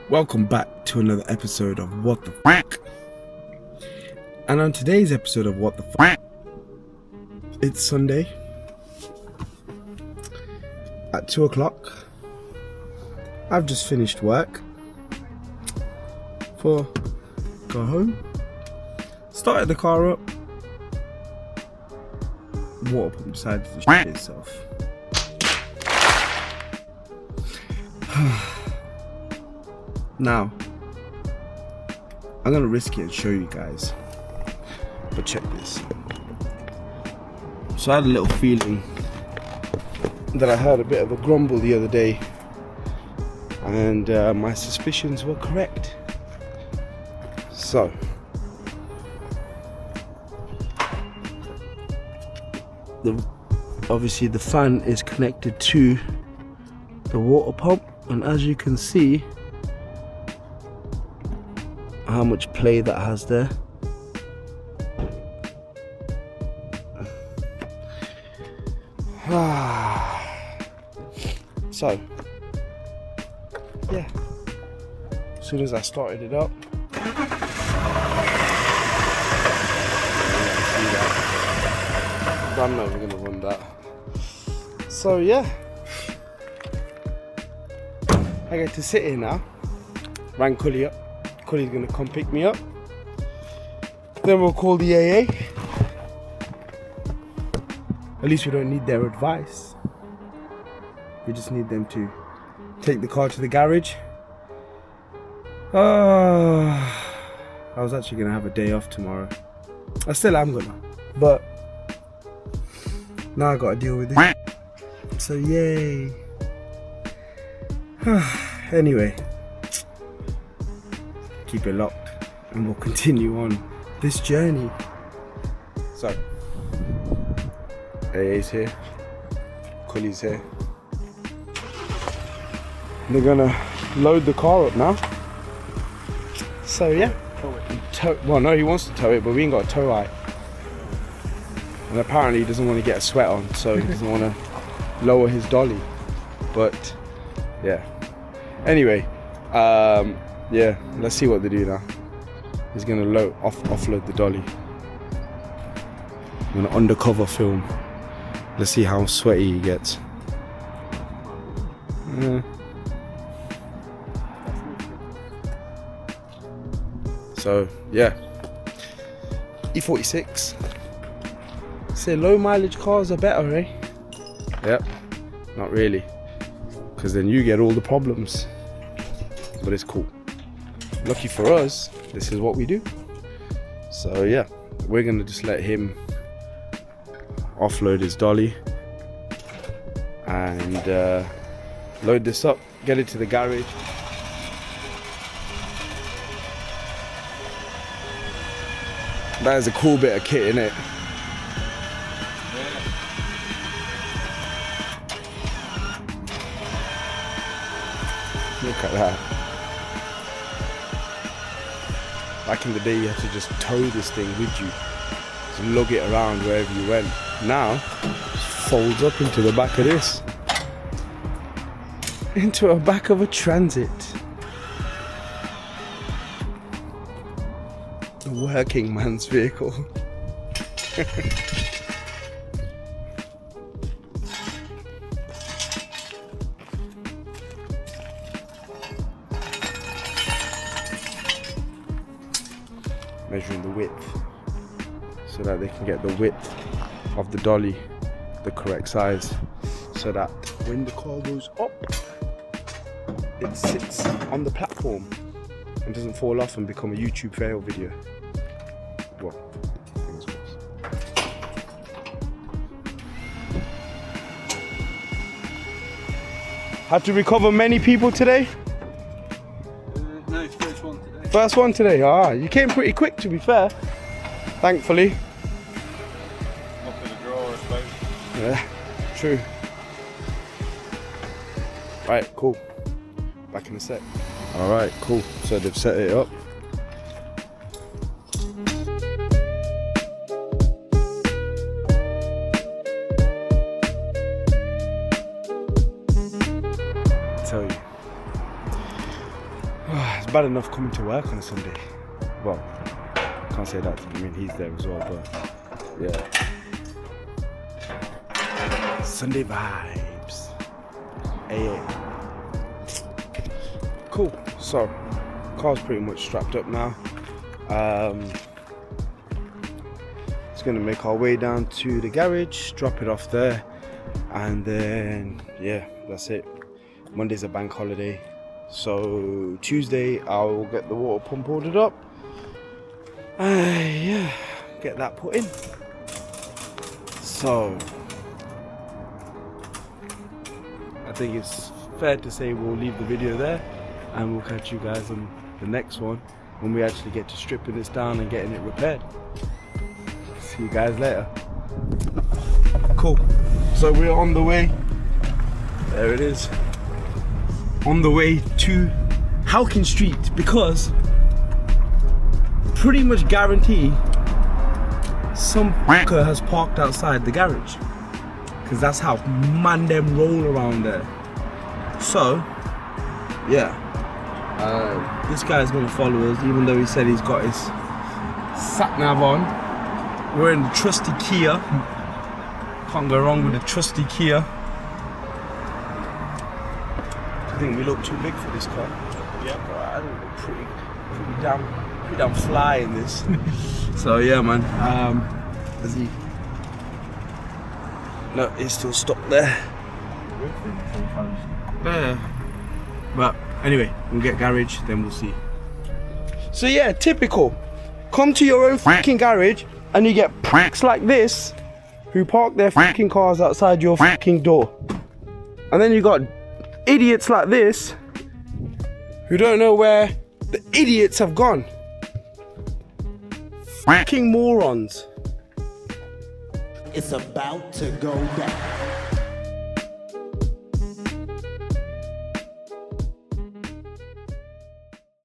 Welcome back to another episode of What the Fuck. And on today's episode of What the Fuck, it's Sunday at 2 o'clock. I've just finished work go home, started the car up, water pump decided to shit itself. Now, I'm gonna risk it and show you guys, but check this. So I had a little feeling that I heard a bit of a grumble the other day, and my suspicions were correct. So, obviously the fan is connected to the water pump, and as you can see how much play that has there. So yeah, as soon as I started it up, I'm never gonna run that. So yeah, I get to sit here now. Rang Cully up. Cully's gonna come pick me up. Then we'll call the AA. At least we don't need their advice. We just need them to take the car to the garage. I was actually gonna have a day off tomorrow. I still am gonna, but now I gotta deal with this. So yay. Anyway, keep it locked and we'll continue on this journey. So, AA's here, Cully's here. They're gonna load the car up now. So yeah, well no, he wants to tow it, but we ain't got a tow light. And apparently he doesn't want to get a sweat on, so he doesn't want to lower his dolly. But yeah, anyway, yeah, let's see what they do now. He's gonna offload the dolly. I'm gonna undercover film. Let's see how sweaty he gets. So yeah, E46. Say low mileage cars are better, eh? Yep, not really, because then you get all the problems. But it's cool. Lucky for us, this is what we do. So yeah, we're gonna just let him offload his dolly and load this up, get it to the garage. That is a cool bit of kit, innit? Look at that. Back in the day, you had to just tow this thing with you, to lug it around wherever you went. Now, it folds up into the back of this. Into a back of a Transit. A working man's vehicle. Measuring the width so that they can get the width of the dolly the correct size, so that when the car goes up, it sits on the platform and doesn't fall off and become a YouTube fail video. Well, fingers crossed. Had to recover many people today? No, first one today. First one today? Ah, you came pretty quick, to be fair. Thankfully. Up in the drawer, I suppose. Yeah, true. Right, cool. Back in a sec. Alright, cool. So they've set it up. I tell you. It's bad enough coming to work on a Sunday. Well, can't say that. I mean, he's there as well, but yeah. Sunday vibes. AA. Cool. So, car's pretty much strapped up now. It's gonna make our way down to the garage, drop it off there, and then yeah, that's it. Monday's a bank holiday, so Tuesday I'll get the water pump ordered up. Yeah, get that put in. So I think it's fair to say we'll leave the video there, and we'll catch you guys on the next one when we actually get to stripping this down and getting it repaired. See you guys later. Cool. So we're on the way. There it is. On the way to Hawkins Street, because pretty much guarantee some fucker has parked outside the garage, because that's how man them roll around there. So yeah, this guy's gonna follow us, even though he said he's got his sat nav on. We're in the trusty Kia. Can't go wrong with the trusty Kia. I think we look too big for this car. Yeah, but I think we're pretty damn fly in this. So yeah, man. Is he? No, he's still stuck there. Yeah. But anyway, we'll get garage, then we'll see. So yeah, typical. Come to your own fucking garage and you get pricks like this who park their fucking cars outside your fucking door. And then you got idiots like this who don't know where the idiots have gone. Fucking morons. It's about to go down.